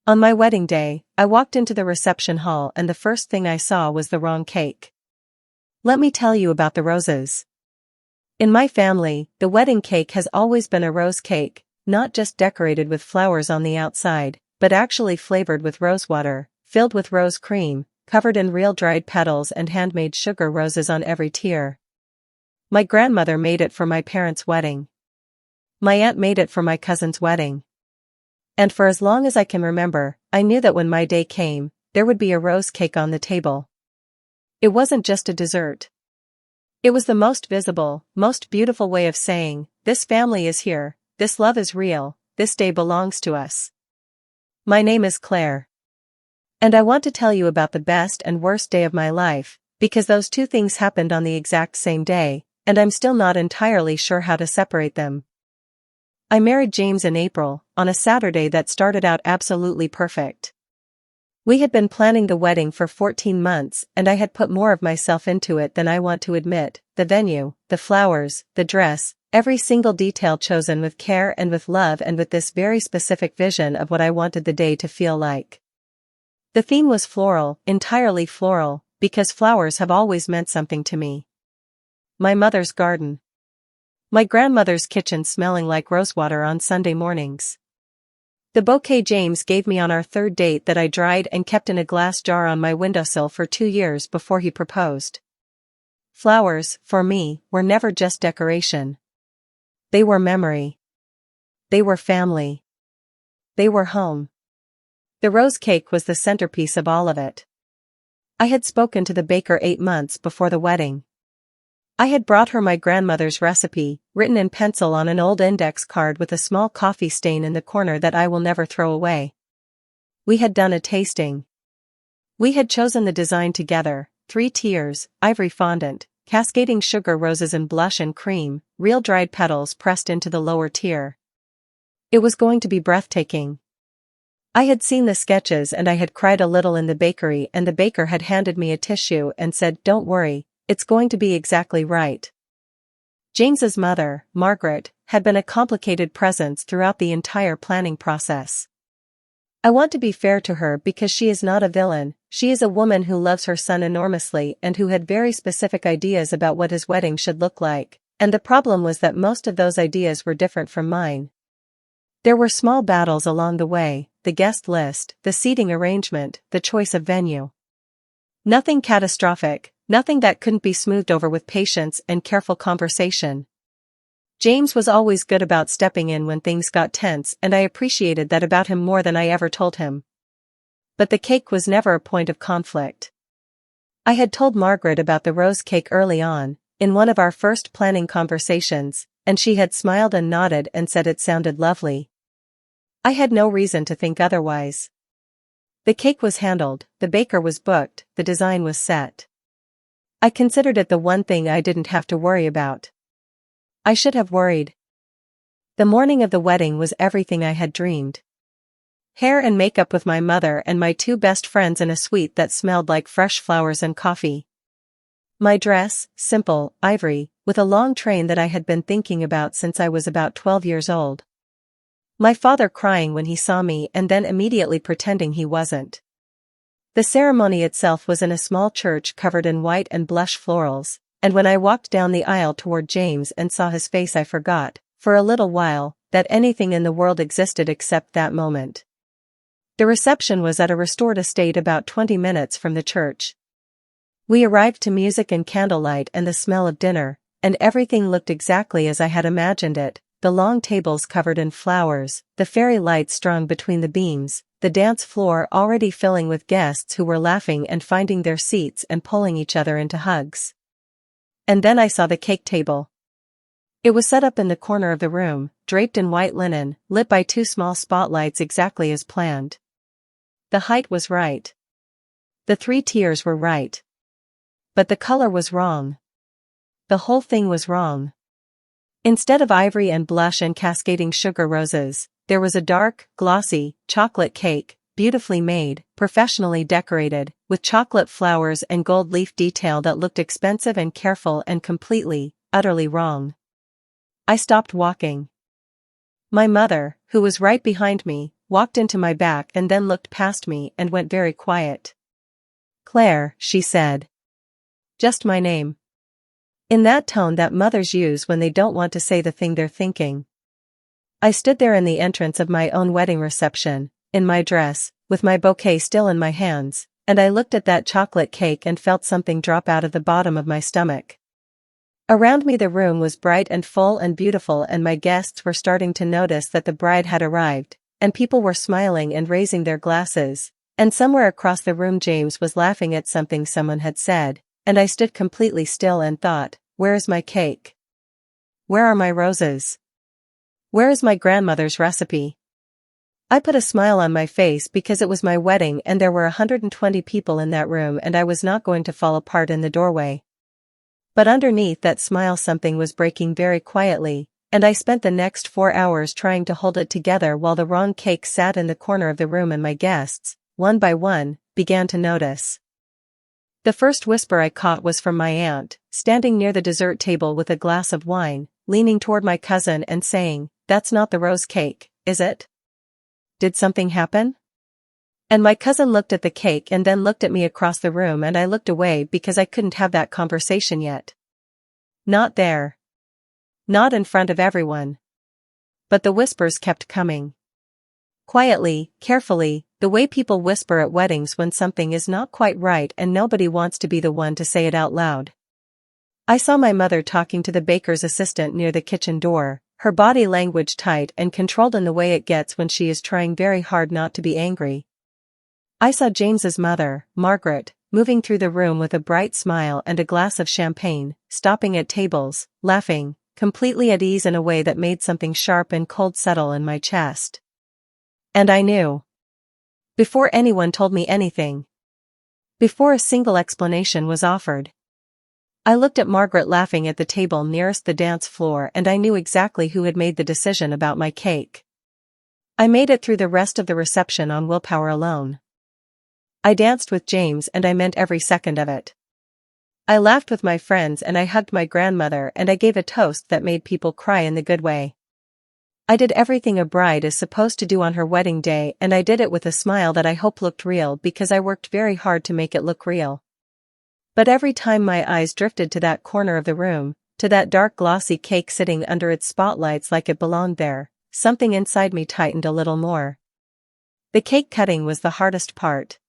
On my wedding day, I walked into the reception hall and the first thing I saw was the wrong cake. Let me tell you about the roses. In my family, the wedding cake has always been a rose cake, not just decorated with flowers on the outside, but actually flavored with rosewater, filled with rose cream, covered in real dried petals and handmade sugar roses on every tier. My grandmother made it for my parents' wedding. My aunt made it for my cousin's wedding. And for as long as I can remember, I knew that when my day came, there would be a rose cake on the table. It wasn't just a dessert. It was the most visible, most beautiful way of saying, this family is here, this love is real, this day belongs to us. My name is Claire. And I want to tell you about the best and worst day of my life, because those two things happened on the exact same day, and I'm still not entirely sure how to separate them. I married James in April, on a Saturday that started out absolutely perfect. We had been planning the wedding for 14 months and I had put more of myself into it than I want to admit, the venue, the flowers, the dress, every single detail chosen with care and with love and with this very specific vision of what I wanted the day to feel like. The theme was floral, entirely floral, because flowers have always meant something to me. My mother's garden. My grandmother's kitchen smelling like rosewater on Sunday mornings. The bouquet James gave me on our third date that I dried and kept in a glass jar on my windowsill for 2 years before he proposed. Flowers, for me, were never just decoration. They were memory. They were family. They were home. The rose cake was the centerpiece of all of it. I had spoken to the baker 8 months before the wedding. I had brought her my grandmother's recipe, written in pencil on an old index card with a small coffee stain in the corner that I will never throw away. We had done a tasting. We had chosen the design together, 3 tiers, ivory fondant, cascading sugar roses in blush and cream, real dried petals pressed into the lower tier. It was going to be breathtaking. I had seen the sketches and I had cried a little in the bakery and the baker had handed me a tissue and said, "Don't worry. It's going to be exactly right." James's mother, Margaret, had been a complicated presence throughout the entire planning process. I want to be fair to her because she is not a villain, she is a woman who loves her son enormously and who had very specific ideas about what his wedding should look like, and the problem was that most of those ideas were different from mine. There were small battles along the way, the guest list, the seating arrangement, the choice of venue. Nothing catastrophic. Nothing that couldn't be smoothed over with patience and careful conversation. James was always good about stepping in when things got tense and I appreciated that about him more than I ever told him. But the cake was never a point of conflict. I had told Margaret about the rose cake early on, in one of our first planning conversations, and she had smiled and nodded and said it sounded lovely. I had no reason to think otherwise. The cake was handled, the baker was booked, the design was set. I considered it the one thing I didn't have to worry about. I should have worried. The morning of the wedding was everything I had dreamed. Hair and makeup with my mother and my 2 best friends in a suite that smelled like fresh flowers and coffee. My dress, simple, ivory, with a long train that I had been thinking about since I was about 12 years old. My father crying when he saw me and then immediately pretending he wasn't. The ceremony itself was in a small church covered in white and blush florals, and when I walked down the aisle toward James and saw his face I forgot, for a little while, that anything in the world existed except that moment. The reception was at a restored estate about 20 minutes from the church. We arrived to music and candlelight and the smell of dinner, and everything looked exactly as I had imagined it, the long tables covered in flowers, the fairy lights strung between the beams, the dance floor already filling with guests who were laughing and finding their seats and pulling each other into hugs. And then I saw the cake table. It was set up in the corner of the room, draped in white linen, lit by 2 small spotlights exactly as planned. The height was right. The 3 tiers were right. But the color was wrong. The whole thing was wrong. Instead of ivory and blush and cascading sugar roses, there was a dark, glossy, chocolate cake, beautifully made, professionally decorated, with chocolate flowers and gold leaf detail that looked expensive and careful and completely, utterly wrong. I stopped walking. My mother, who was right behind me, walked into my back and then looked past me and went very quiet. "Claire," she said. Just my name. In that tone that mothers use when they don't want to say the thing they're thinking. I stood there in the entrance of my own wedding reception, in my dress, with my bouquet still in my hands, and I looked at that chocolate cake and felt something drop out of the bottom of my stomach. Around me the room was bright and full and beautiful, and my guests were starting to notice that the bride had arrived, and people were smiling and raising their glasses, and somewhere across the room James was laughing at something someone had said, and I stood completely still and thought, where is my cake? Where are my roses? Where is my grandmother's recipe? I put a smile on my face because it was my wedding and there were 120 people in that room and I was not going to fall apart in the doorway. But underneath that smile something was breaking very quietly, and I spent the next 4 hours trying to hold it together while the wrong cake sat in the corner of the room and my guests, one by one, began to notice. The first whisper I caught was from my aunt, standing near the dessert table with a glass of wine, leaning toward my cousin and saying, "That's not the rose cake, is it? Did something happen?" And my cousin looked at the cake and then looked at me across the room and I looked away because I couldn't have that conversation yet. Not there. Not in front of everyone. But the whispers kept coming. Quietly, carefully, the way people whisper at weddings when something is not quite right and nobody wants to be the one to say it out loud. I saw my mother talking to the baker's assistant near the kitchen door, her body language tight and controlled in the way it gets when she is trying very hard not to be angry. I saw James's mother, Margaret, moving through the room with a bright smile and a glass of champagne, stopping at tables, laughing, completely at ease in a way that made something sharp and cold settle in my chest. And I knew. Before anyone told me anything. Before a single explanation was offered. I looked at Margaret laughing at the table nearest the dance floor and I knew exactly who had made the decision about my cake. I made it through the rest of the reception on willpower alone. I danced with James and I meant every second of it. I laughed with my friends and I hugged my grandmother and I gave a toast that made people cry in the good way. I did everything a bride is supposed to do on her wedding day and I did it with a smile that I hope looked real because I worked very hard to make it look real. But every time my eyes drifted to that corner of the room, to that dark glossy cake sitting under its spotlights like it belonged there, something inside me tightened a little more. The cake cutting was the hardest part.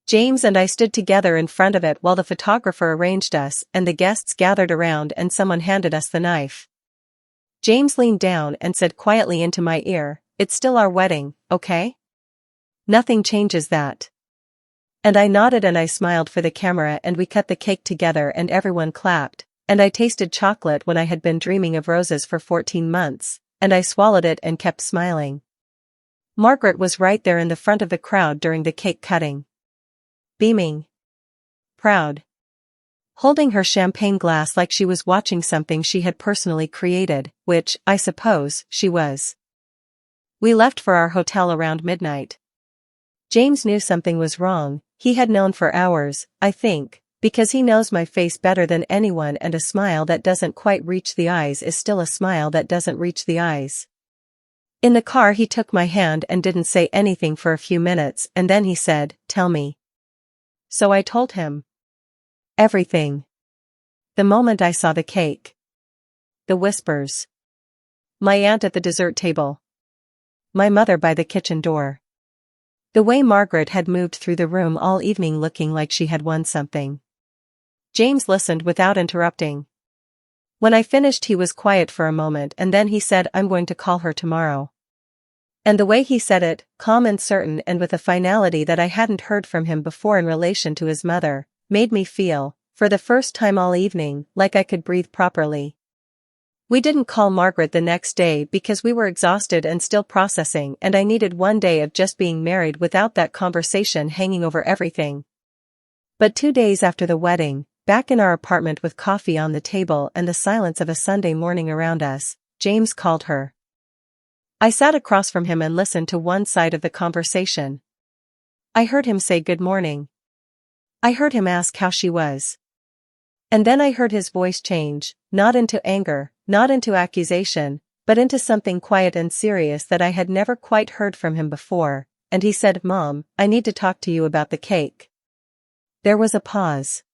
James and I stood together in front of it while the photographer arranged us and the guests gathered around and someone handed us the knife. James leaned down and said quietly into my ear, "It's still our wedding, okay? Nothing changes that." And I nodded and I smiled for the camera and we cut the cake together and everyone clapped, and I tasted chocolate when I had been dreaming of roses for 14 months, and I swallowed it and kept smiling. Margaret was right there in the front of the crowd during the cake cutting. Beaming. Proud. Holding her champagne glass like she was watching something she had personally created, which, I suppose, she was. We left for our hotel around midnight. James knew something was wrong. He had known for hours, I think, because he knows my face better than anyone, and a smile that doesn't quite reach the eyes is still a smile that doesn't reach the eyes. In the car he took my hand and didn't say anything for a few minutes and then he said, "Tell me." So I told him. Everything. The moment I saw the cake. The whispers. My aunt at the dessert table. My mother by the kitchen door. The way Margaret had moved through the room all evening looking like she had won something. James listened without interrupting. When I finished he was quiet for a moment and then he said, "I'm going to call her tomorrow." And the way he said it, calm and certain and with a finality that I hadn't heard from him before in relation to his mother, made me feel, for the first time all evening, like I could breathe properly. We didn't call Margaret the next day because we were exhausted and still processing and I needed one day of just being married without that conversation hanging over everything. But 2 days after the wedding, back in our apartment with coffee on the table and the silence of a Sunday morning around us, James called her. I sat across from him and listened to one side of the conversation. I heard him say good morning. I heard him ask how she was. And then I heard his voice change, not into anger, not into accusation, but into something quiet and serious that I had never quite heard from him before, and he said, "Mom, I need to talk to you about the cake." There was a pause.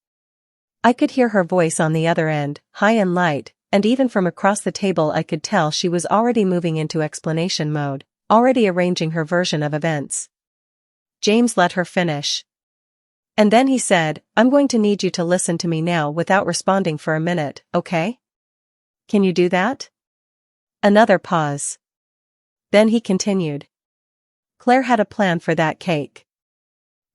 I could hear her voice on the other end, high and light, and even from across the table I could tell she was already moving into explanation mode, already arranging her version of events. James let her finish. And then he said, "I'm going to need you to listen to me now without responding for a minute, okay? Can you do that?" Another pause. Then he continued. "Claire had a plan for that cake.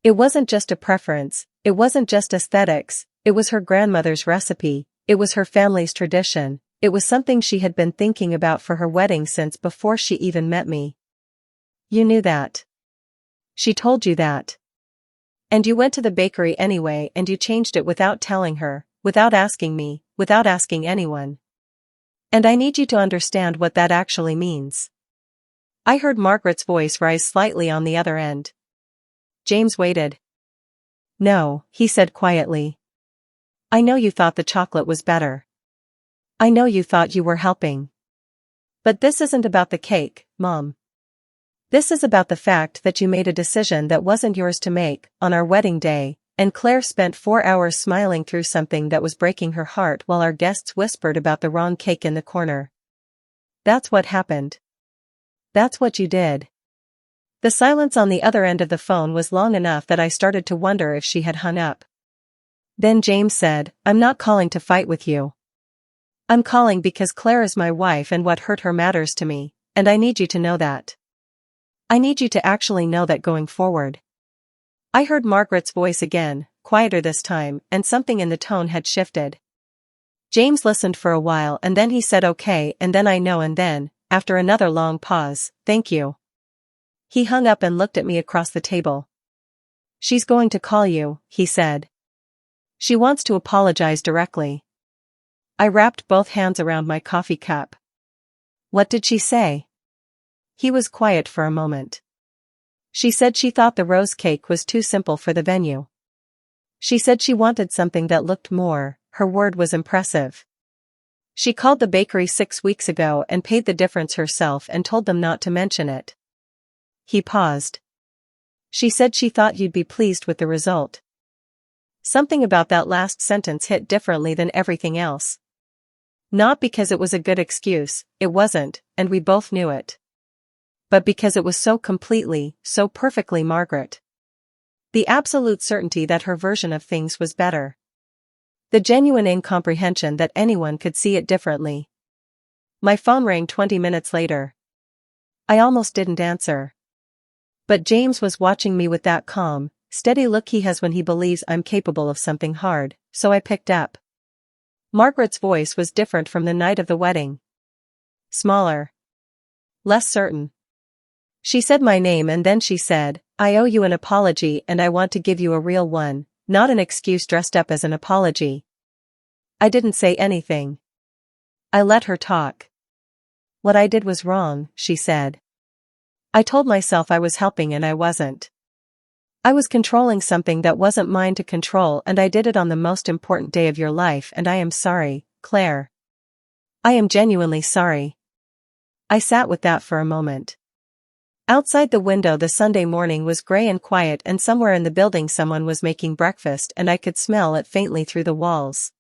It wasn't just a preference, it wasn't just aesthetics, it was her grandmother's recipe, it was her family's tradition, it was something she had been thinking about for her wedding since before she even met me. You knew that. She told you that. And you went to the bakery anyway and you changed it without telling her, without asking me, without asking anyone. And I need you to understand what that actually means." I heard Margaret's voice rise slightly on the other end. James waited. "No," he said quietly. "I know you thought the chocolate was better. I know you thought you were helping. But this isn't about the cake, Mom. This is about the fact that you made a decision that wasn't yours to make, on our wedding day, and Claire spent 4 hours smiling through something that was breaking her heart while our guests whispered about the wrong cake in the corner. That's what happened. That's what you did." The silence on the other end of the phone was long enough that I started to wonder if she had hung up. Then James said, "I'm not calling to fight with you. I'm calling because Claire is my wife and what hurt her matters to me, and I need you to know that. I need you to actually know that going forward." I heard Margaret's voice again, quieter this time, and something in the tone had shifted. James listened for a while and then he said, "Okay," and then "I know," and then, after another long pause, "Thank you." He hung up and looked at me across the table. "She's going to call you," he said. "She wants to apologize directly." I wrapped both hands around my coffee cup. "What did she say?" He was quiet for a moment. "She said she thought the rose cake was too simple for the venue. She said she wanted something that looked more," her word was impressive. "She called the bakery 6 weeks ago and paid the difference herself and told them not to mention it." He paused. "She said she thought you'd be pleased with the result." Something about that last sentence hit differently than everything else. Not because it was a good excuse, it wasn't, and we both knew it. But because it was so completely, so perfectly Margaret. The absolute certainty that her version of things was better. The genuine incomprehension that anyone could see it differently. My phone rang 20 minutes later. I almost didn't answer. But James was watching me with that calm, steady look he has when he believes I'm capable of something hard, so I picked up. Margaret's voice was different from the night of the wedding. Smaller. Less certain. She said my name and then she said, "I owe you an apology and I want to give you a real one, not an excuse dressed up as an apology." I didn't say anything. I let her talk. "What I did was wrong," she said. "I told myself I was helping and I wasn't. I was controlling something that wasn't mine to control and I did it on the most important day of your life and I am sorry, Claire. I am genuinely sorry." I sat with that for a moment. Outside the window the Sunday morning was gray and quiet and somewhere in the building someone was making breakfast and I could smell it faintly through the walls.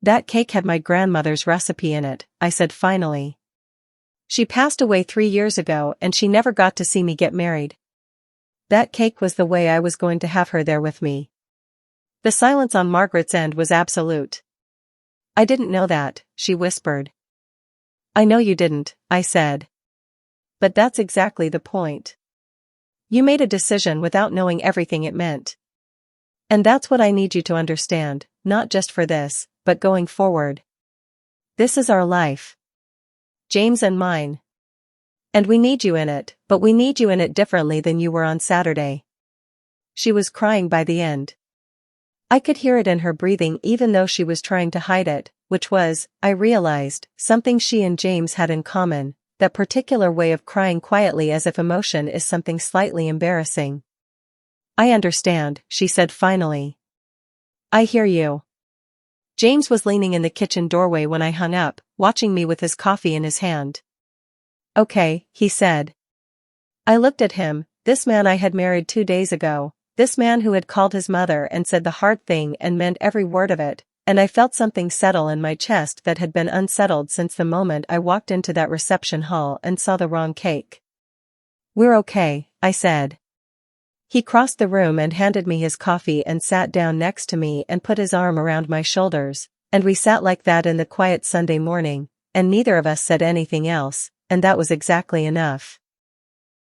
"That cake had my grandmother's recipe in it," I said finally. "She passed away 3 years ago and she never got to see me get married. That cake was the way I was going to have her there with me." The silence on Margaret's end was absolute. "I didn't know that," she whispered. "I know you didn't," I said. "But that's exactly the point. You made a decision without knowing everything it meant. And that's what I need you to understand, not just for this, but going forward. This is our life. James and mine. And we need you in it, but we need you in it differently than you were on Saturday." She was crying by the end. I could hear it in her breathing even though she was trying to hide it, which was, I realized, something she and James had in common, that particular way of crying quietly as if emotion is something slightly embarrassing. "I understand," she said finally. "I hear you." James was leaning in the kitchen doorway when I hung up, watching me with his coffee in his hand. Okay, he said. I looked at him, this man I had married 2 days ago, this man who had called his mother and said the hard thing and meant every word of it, and I felt something settle in my chest that had been unsettled since the moment I walked into that reception hall and saw the wrong cake. We're okay, I said. He crossed the room and handed me his coffee and sat down next to me and put his arm around my shoulders, and we sat like that in the quiet Sunday morning, and neither of us said anything else, and that was exactly enough.